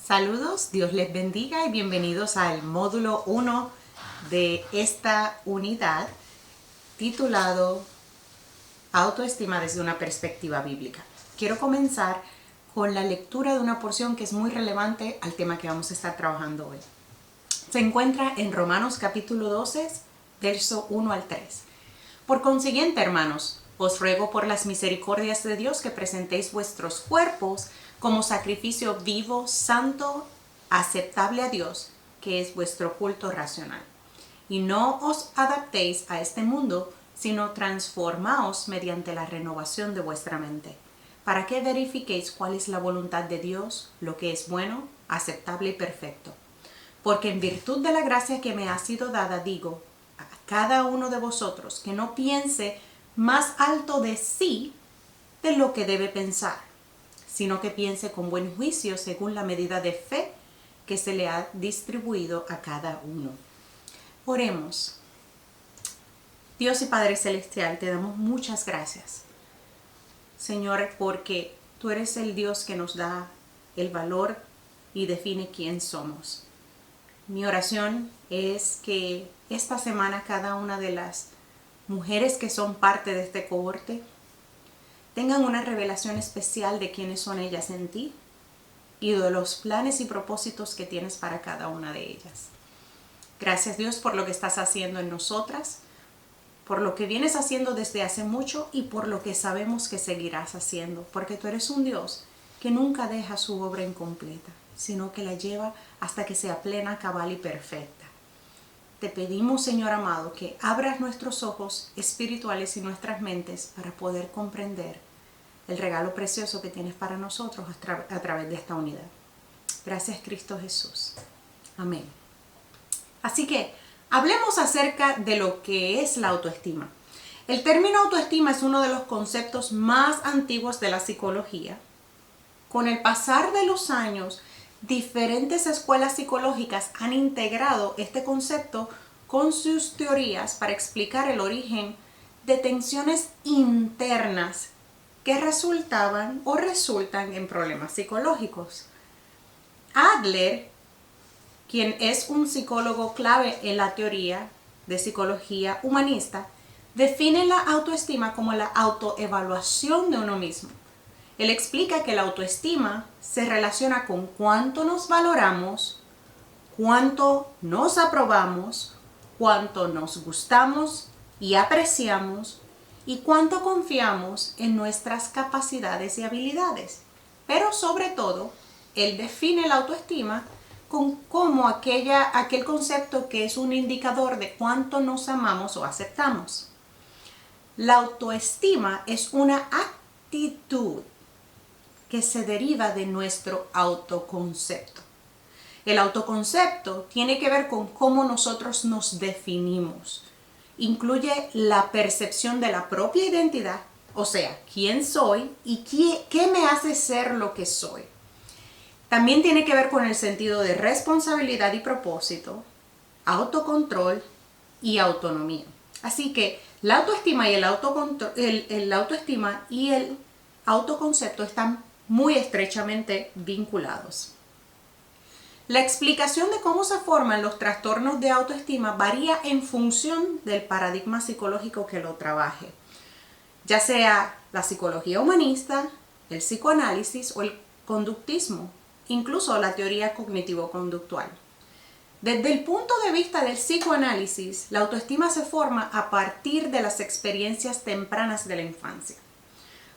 Saludos, Dios les bendiga y bienvenidos al módulo 1 de esta unidad titulado Autoestima desde una perspectiva bíblica. Quiero comenzar con la lectura de una porción que es muy relevante al tema que vamos a estar trabajando hoy. Se encuentra en Romanos capítulo 12, verso 1 al 3. Por consiguiente, hermanos, os ruego por las misericordias de Dios que presentéis vuestros cuerpos como sacrificio vivo, santo, aceptable a Dios, que es vuestro culto racional. Y no os adaptéis a este mundo, sino transformaos mediante la renovación de vuestra mente, para que verifiquéis cuál es la voluntad de Dios, lo que es bueno, aceptable y perfecto. Porque en virtud de la gracia que me ha sido dada, digo a cada uno de vosotros que no piense más alto de sí de lo que debe pensar, sino que piense con buen juicio según la medida de fe que se le ha distribuido a cada uno. Oremos. Dios y Padre Celestial, te damos muchas gracias, Señor, porque tú eres el Dios que nos da el valor y define quién somos. Mi oración es que esta semana cada una de las mujeres que son parte de este cohorte tengan una revelación especial de quiénes son ellas en ti y de los planes y propósitos que tienes para cada una de ellas. Gracias, Dios, por lo que estás haciendo en nosotras, por lo que vienes haciendo desde hace mucho y por lo que sabemos que seguirás haciendo, porque tú eres un Dios que nunca deja su obra incompleta, sino que la lleva hasta que sea plena, cabal y perfecta. Te pedimos, Señor amado, que abras nuestros ojos espirituales y nuestras mentes para poder comprender el regalo precioso que tienes para nosotros a través de esta unidad. Gracias, Cristo Jesús. Amén. Así que hablemos acerca de lo que es la autoestima. El término autoestima es uno de los conceptos más antiguos de la psicología. Con el pasar de los años, diferentes escuelas psicológicas han integrado este concepto con sus teorías para explicar el origen de tensiones internas que resultaban o resultan en problemas psicológicos. Adler, quien es un psicólogo clave en la teoría de psicología humanista, define la autoestima como la autoevaluación de uno mismo. Él explica que la autoestima se relaciona con cuánto nos valoramos, cuánto nos aprobamos, cuánto nos gustamos y apreciamos y cuánto confiamos en nuestras capacidades y habilidades. Pero sobre todo, él define la autoestima como aquel concepto que es un indicador de cuánto nos amamos o aceptamos. La autoestima es una actitud que se deriva de nuestro autoconcepto. El autoconcepto tiene que ver con cómo nosotros nos definimos. Incluye la percepción de la propia identidad, o sea, quién soy y qué me hace ser lo que soy. También tiene que ver con el sentido de responsabilidad y propósito, autocontrol y autonomía. Así que la autoestima y el autoconcepto están muy estrechamente vinculados. La explicación de cómo se forman los trastornos de autoestima varía en función del paradigma psicológico que lo trabaje, ya sea la psicología humanista, el psicoanálisis o el conductismo, incluso la teoría cognitivo-conductual. Desde el punto de vista del psicoanálisis, la autoestima se forma a partir de las experiencias tempranas de la infancia.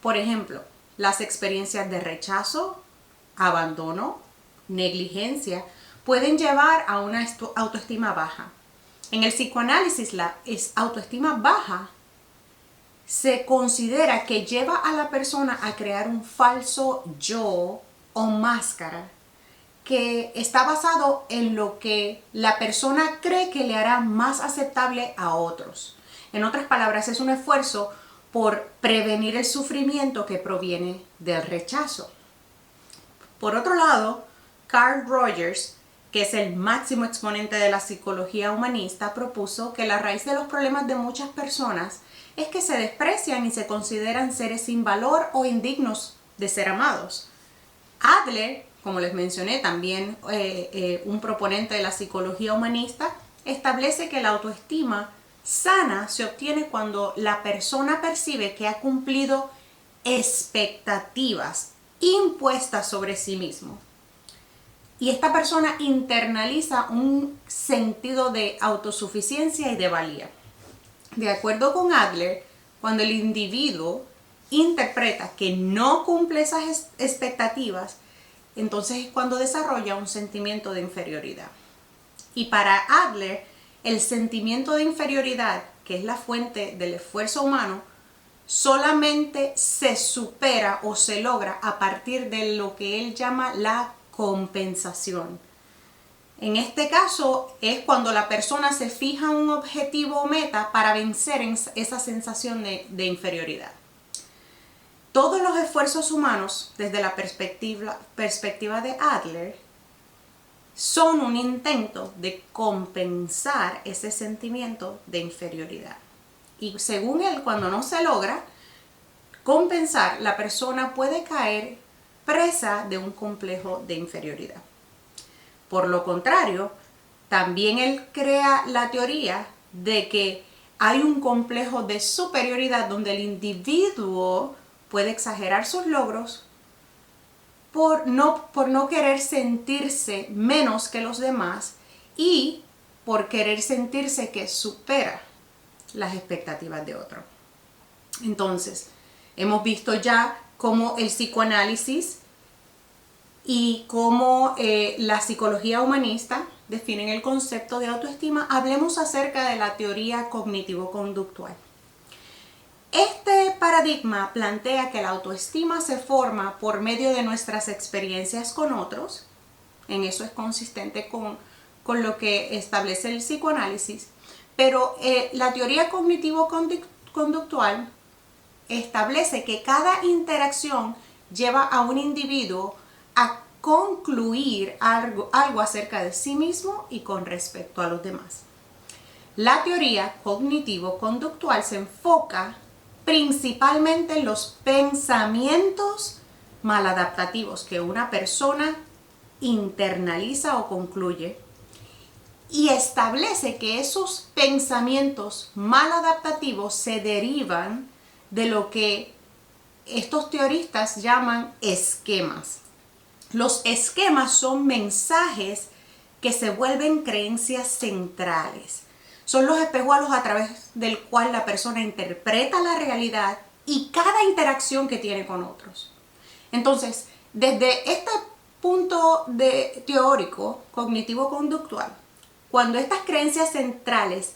Por ejemplo, las experiencias de rechazo, abandono, negligencia pueden llevar a una autoestima baja. En el psicoanálisis, la autoestima baja se considera que lleva a la persona a crear un falso yo o máscara que está basado en lo que la persona cree que le hará más aceptable a otros. En otras palabras, es un esfuerzo por prevenir el sufrimiento que proviene del rechazo. Por otro lado, Carl Rogers, que es el máximo exponente de la psicología humanista, propuso que la raíz de los problemas de muchas personas es que se desprecian y se consideran seres sin valor o indignos de ser amados. Adler como les mencioné, también un proponente de la psicología humanista, establece que la autoestima sana se obtiene cuando la persona percibe que ha cumplido expectativas impuestas sobre sí mismo. Y esta persona internaliza un sentido de autosuficiencia y de valía. De acuerdo con Adler, cuando el individuo interpreta que no cumple esas expectativas, entonces es cuando desarrolla un sentimiento de inferioridad. Y para Adler, el sentimiento de inferioridad, que es la fuente del esfuerzo humano, solamente se supera o se logra a partir de lo que él llama la compensación. En este caso es cuando la persona se fija un objetivo o meta para vencer esa sensación de inferioridad. Todos los esfuerzos humanos, desde la perspectiva de Adler, son un intento de compensar ese sentimiento de inferioridad. Y según él, cuando no se logra compensar, la persona puede caer presa de un complejo de inferioridad. Por lo contrario, también él crea la teoría de que hay un complejo de superioridad donde el individuo puede exagerar sus logros por no querer sentirse menos que los demás y por querer sentirse que supera las expectativas de otro. Entonces, hemos visto ya cómo el psicoanálisis y cómo la psicología humanista definen el concepto de autoestima. Hablemos acerca de la teoría cognitivo-conductual. Este paradigma plantea que la autoestima se forma por medio de nuestras experiencias con otros. En eso es consistente con lo que establece el psicoanálisis. Pero la teoría cognitivo-conductual establece que cada interacción lleva a un individuo a concluir algo acerca de sí mismo y con respecto a los demás. La teoría cognitivo-conductual se enfoca principalmente en los pensamientos maladaptativos que una persona internaliza o concluye y establece que esos pensamientos maladaptativos se derivan de lo que estos teoristas llaman esquemas. Los esquemas son mensajes que se vuelven creencias centrales. Son los espejuelos a través del cual la persona interpreta la realidad y cada interacción que tiene con otros. Entonces, desde este punto teórico, cognitivo-conductual, cuando estas creencias centrales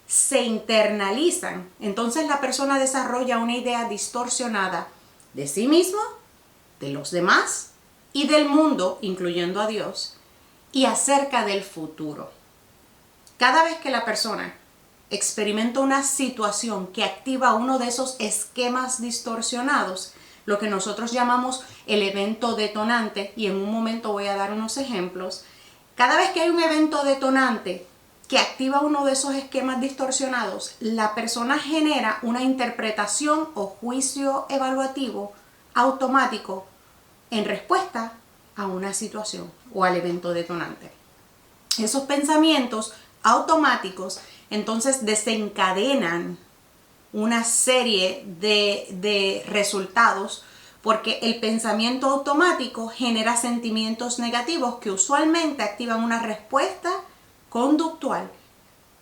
se internalizan, entonces la persona desarrolla una idea distorsionada de sí mismo, de los demás y del mundo, incluyendo a Dios, y acerca del futuro. Cada vez que la persona experimenta una situación que activa uno de esos esquemas distorsionados, lo que nosotros llamamos el evento detonante, y en un momento voy a dar unos ejemplos, cada vez que hay un evento detonante que activa uno de esos esquemas distorsionados, la persona genera una interpretación o juicio evaluativo automático en respuesta a una situación o al evento detonante. Esos pensamientos automáticos entonces desencadenan una serie de resultados, porque el pensamiento automático genera sentimientos negativos que usualmente activan una respuesta conductual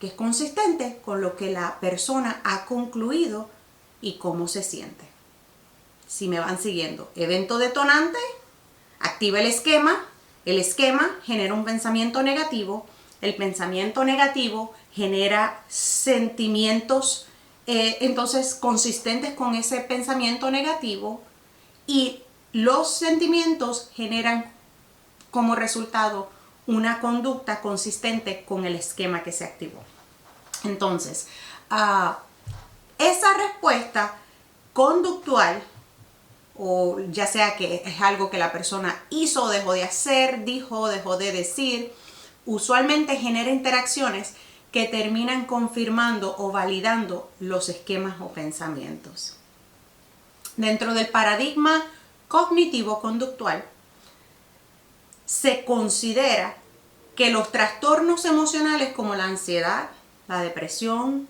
que es consistente con lo que la persona ha concluido y cómo se siente. Si me van siguiendo, evento detonante, activa el esquema genera un pensamiento negativo, el pensamiento negativo genera sentimientos entonces consistentes con ese pensamiento negativo, y los sentimientos generan como resultado una conducta consistente con el esquema que se activó. Entonces, esa respuesta conductual, o ya sea que es algo que la persona hizo o dejó de hacer, dijo o dejó de decir, usualmente genera interacciones que terminan confirmando o validando los esquemas o pensamientos. Dentro del paradigma cognitivo-conductual, se considera que los trastornos emocionales como la ansiedad, la depresión,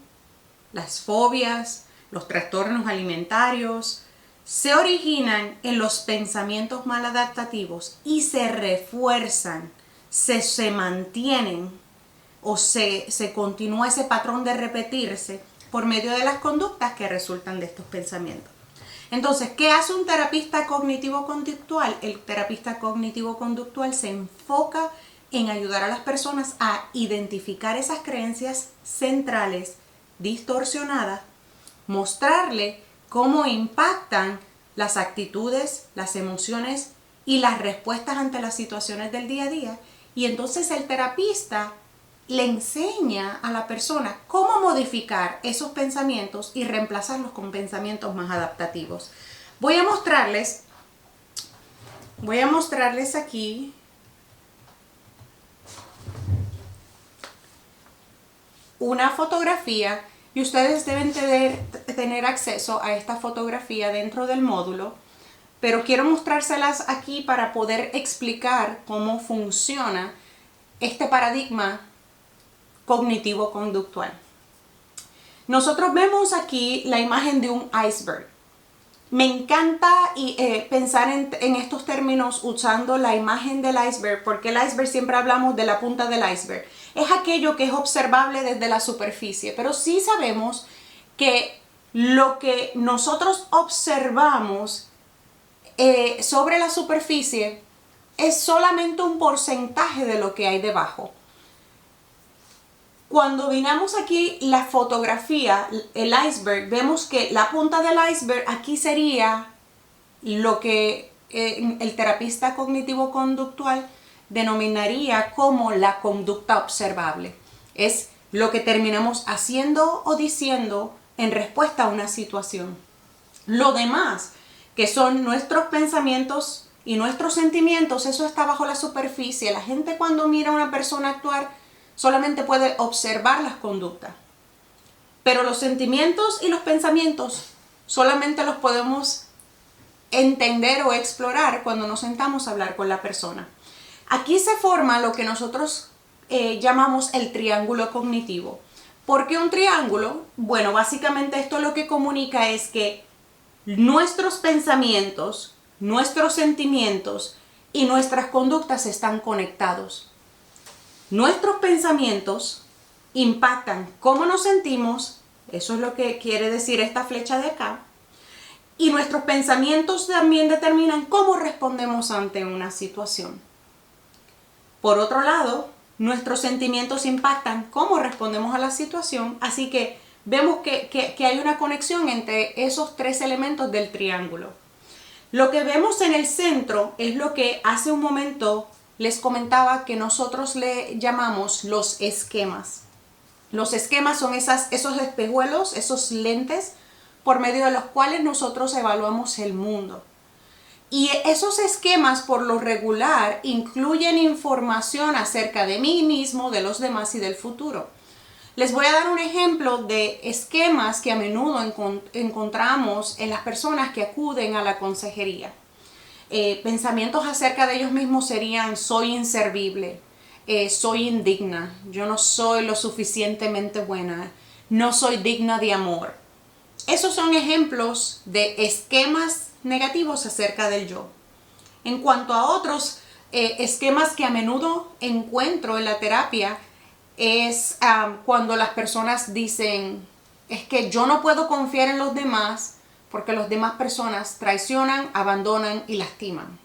las fobias, los trastornos alimentarios, se originan en los pensamientos maladaptativos y se refuerzan, se mantienen o se continúa ese patrón de repetirse por medio de las conductas que resultan de estos pensamientos. Entonces, ¿qué hace un terapista cognitivo-conductual? El terapista cognitivo-conductual se enfoca en ayudar a las personas a identificar esas creencias centrales distorsionadas, mostrarle cómo impactan las actitudes, las emociones y las respuestas ante las situaciones del día a día. Y entonces el terapista le enseña a la persona cómo modificar esos pensamientos y reemplazarlos con pensamientos más adaptativos. Voy a mostrarles aquí una fotografía y ustedes deben tener acceso a esta fotografía dentro del módulo, pero quiero mostrárselas aquí para poder explicar cómo funciona este paradigma cognitivo-conductual. Nosotros vemos aquí la imagen de un iceberg. Me encanta pensar en estos términos usando la imagen del iceberg, porque el iceberg siempre hablamos de la punta del iceberg. Es aquello que es observable desde la superficie, pero sí sabemos que lo que nosotros observamos sobre la superficie es solamente un porcentaje de lo que hay debajo. Cuando miramos aquí la fotografía, el iceberg, vemos que la punta del iceberg aquí sería lo que el terapista cognitivo-conductual denominaría como la conducta observable. Es lo que terminamos haciendo o diciendo en respuesta a una situación. Lo demás, que son nuestros pensamientos y nuestros sentimientos, eso está bajo la superficie. La gente cuando mira a una persona actuar solamente puede observar las conductas. Pero los sentimientos y los pensamientos solamente los podemos entender o explorar cuando nos sentamos a hablar con la persona. Aquí se forma lo que nosotros llamamos el triángulo cognitivo. ¿Por qué un triángulo? Bueno, básicamente esto lo que comunica es que nuestros pensamientos, nuestros sentimientos y nuestras conductas están conectados. Nuestros pensamientos impactan cómo nos sentimos, eso es lo que quiere decir esta flecha de acá, y nuestros pensamientos también determinan cómo respondemos ante una situación. Por otro lado, nuestros sentimientos impactan cómo respondemos a la situación, así que vemos que hay una conexión entre esos tres elementos del triángulo. Lo que vemos en el centro es lo que hace un momento les comentaba que nosotros le llamamos los esquemas. Los esquemas son esos espejuelos, esos lentes por medio de los cuales nosotros evaluamos el mundo. Y esos esquemas por lo regular incluyen información acerca de mí mismo, de los demás y del futuro. Les voy a dar un ejemplo de esquemas que a menudo encontramos en las personas que acuden a la consejería. Pensamientos acerca de ellos mismos serían: soy inservible, soy indigna, yo no soy lo suficientemente buena, no soy digna de amor. Esos son ejemplos de esquemas negativos acerca del yo. En cuanto a otros esquemas que a menudo encuentro en la terapia, es cuando las personas dicen: es que yo no puedo confiar en los demás porque las demás personas traicionan, abandonan y lastiman.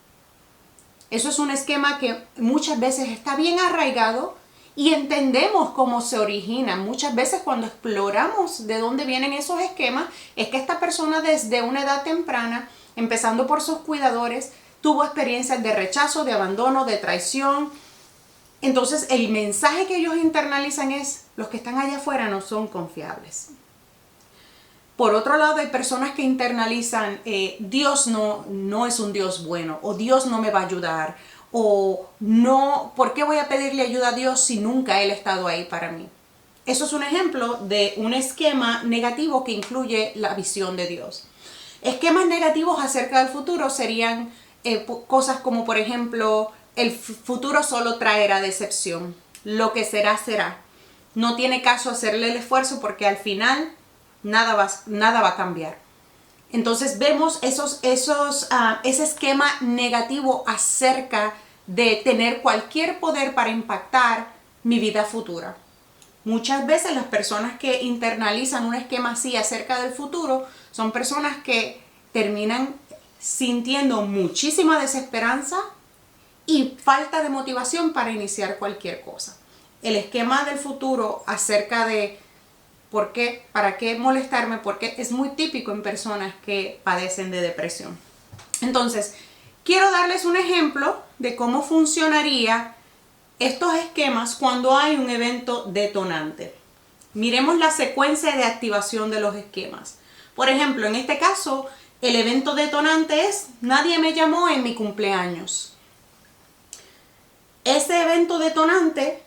Eso es un esquema que muchas veces está bien arraigado y entendemos cómo se origina. Muchas veces cuando exploramos de dónde vienen esos esquemas, es que esta persona desde una edad temprana, empezando por sus cuidadores, tuvo experiencias de rechazo, de abandono, de traición. Entonces el mensaje que ellos internalizan es: los que están allá afuera no son confiables. Por otro lado, hay personas que internalizan: Dios no es un Dios bueno, o Dios no me va a ayudar, o no, ¿por qué voy a pedirle ayuda a Dios si nunca Él ha estado ahí para mí? Eso es un ejemplo de un esquema negativo que incluye la visión de Dios. Esquemas negativos acerca del futuro serían cosas como, por ejemplo, el futuro solo traerá decepción. Lo que será, será. No tiene caso hacerle el esfuerzo porque al final nada va a cambiar. Entonces vemos ese esquema negativo acerca de tener cualquier poder para impactar mi vida futura. Muchas veces las personas que internalizan un esquema así acerca del futuro son personas que terminan sintiendo muchísima desesperanza y falta de motivación para iniciar cualquier cosa. El esquema del futuro acerca de ¿por qué? ¿Para qué molestarme? Porque es muy típico en personas que padecen de depresión. Entonces, quiero darles un ejemplo de cómo funcionaría estos esquemas cuando hay un evento detonante. Miremos la secuencia de activación de los esquemas. Por ejemplo, en este caso, el evento detonante es nadie me llamó en mi cumpleaños. Ese evento detonante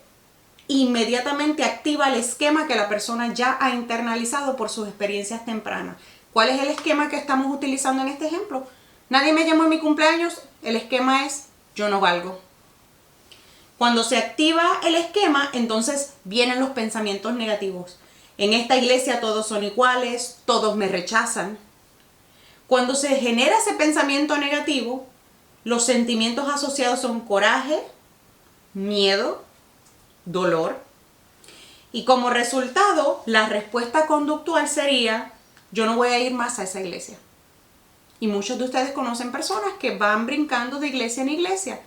inmediatamente activa el esquema que la persona ya ha internalizado por sus experiencias tempranas. ¿Cuál es el esquema que estamos utilizando en este ejemplo? Nadie me llamó en mi cumpleaños, el esquema es yo no valgo. Cuando se activa el esquema, entonces vienen los pensamientos negativos. En esta iglesia todos son iguales, todos me rechazan. Cuando se genera ese pensamiento negativo, los sentimientos asociados son coraje, miedo, dolor. Y como resultado, la respuesta conductual sería, yo no voy a ir más a esa iglesia. Y muchos de ustedes conocen personas que van brincando de iglesia en iglesia.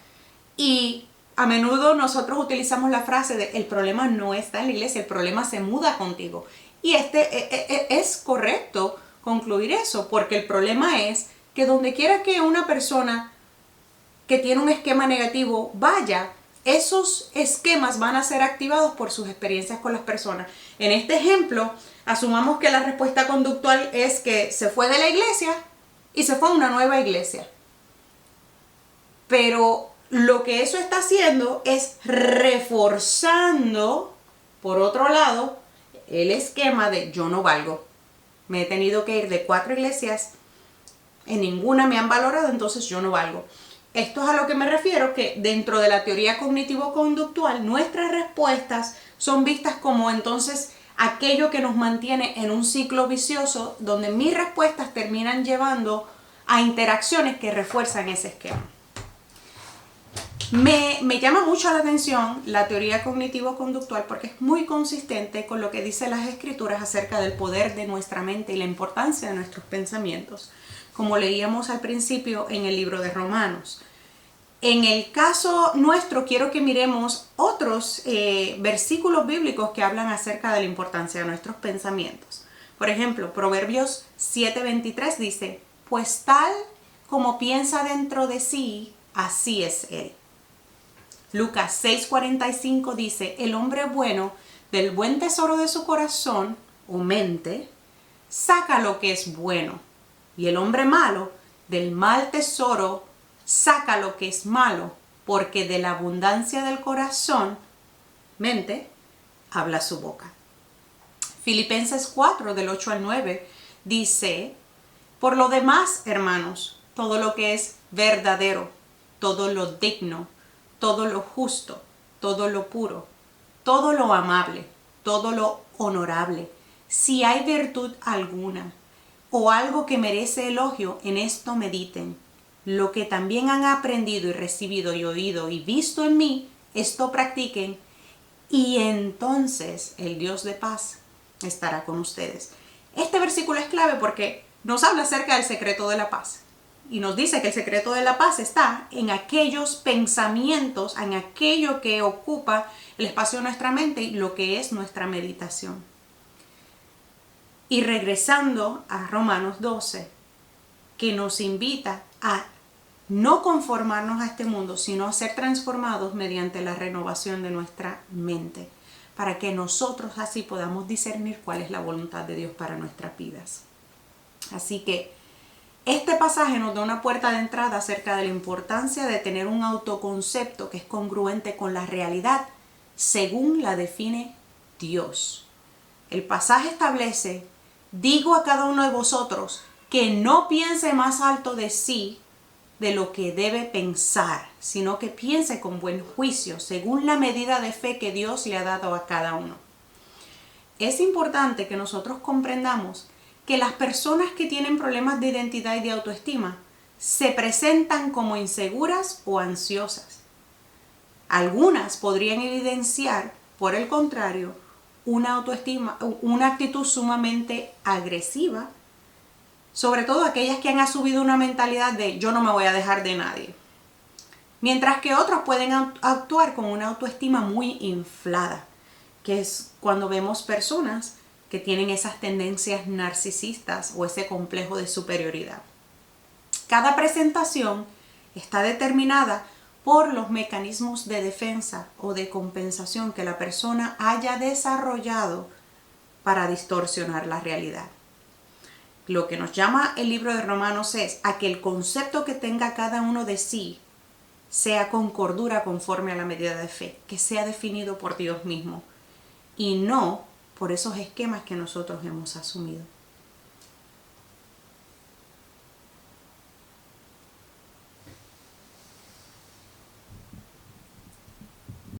Y a menudo nosotros utilizamos la frase de el problema no está en la iglesia, el problema se muda contigo. Y es correcto concluir eso, porque el problema es que donde quiera que una persona que tiene un esquema negativo vaya, esos esquemas van a ser activados por sus experiencias con las personas. En este ejemplo, asumamos que la respuesta conductual es que se fue de la iglesia y se fue a una nueva iglesia. Pero lo que eso está haciendo es reforzando, por otro lado, el esquema de yo no valgo. Me he tenido que ir de 4 iglesias, en ninguna me han valorado, entonces yo no valgo. Esto es a lo que me refiero, que dentro de la teoría cognitivo-conductual, nuestras respuestas son vistas como entonces aquello que nos mantiene en un ciclo vicioso, donde mis respuestas terminan llevando a interacciones que refuerzan ese esquema. Me llama mucho la atención la teoría cognitivo-conductual porque es muy consistente con lo que dicen las escrituras acerca del poder de nuestra mente y la importancia de nuestros pensamientos, como leíamos al principio en el libro de Romanos. En el caso nuestro, quiero que miremos otros versículos bíblicos que hablan acerca de la importancia de nuestros pensamientos. Por ejemplo, Proverbios 7:23 dice, pues tal como piensa dentro de sí, así es él. Lucas 6:45 dice, el hombre bueno del buen tesoro de su corazón o mente, saca lo que es bueno. Y el hombre malo del mal tesoro saca lo que es malo, porque de la abundancia del corazón, mente, habla su boca. Filipenses 4, del 8 al 9, dice, por lo demás, hermanos, todo lo que es verdadero, todo lo digno, todo lo justo, todo lo puro, todo lo amable, todo lo honorable, si hay virtud alguna, o algo que merece elogio, en esto mediten. Lo que también han aprendido y recibido y oído y visto en mí, esto practiquen, y entonces el Dios de paz estará con ustedes. Este versículo es clave porque nos habla acerca del secreto de la paz. Y nos dice que el secreto de la paz está en aquellos pensamientos, en aquello que ocupa el espacio de nuestra mente y lo que es nuestra meditación. Y regresando a Romanos 12, que nos invita a no conformarnos a este mundo, sino a ser transformados mediante la renovación de nuestra mente, para que nosotros así podamos discernir cuál es la voluntad de Dios para nuestras vidas. Así que este pasaje nos da una puerta de entrada acerca de la importancia de tener un autoconcepto que es congruente con la realidad según la define Dios. El pasaje establece, digo a cada uno de vosotros que no piense más alto de sí de lo que debe pensar, sino que piense con buen juicio, según la medida de fe que Dios le ha dado a cada uno. Es importante que nosotros comprendamos que las personas que tienen problemas de identidad y de autoestima se presentan como inseguras o ansiosas. Algunas podrían evidenciar, por el contrario, una actitud sumamente agresiva, sobre todo aquellas que han asumido una mentalidad de yo no me voy a dejar de nadie. Mientras que otros pueden actuar con una autoestima muy inflada, que es cuando vemos personas que tienen esas tendencias narcisistas o ese complejo de superioridad. Cada presentación está determinada por los mecanismos de defensa o de compensación que la persona haya desarrollado para distorsionar la realidad. Lo que nos llama el libro de Romanos es a que el concepto que tenga cada uno de sí sea con cordura conforme a la medida de fe, que sea definido por Dios mismo y no por esos esquemas que nosotros hemos asumido.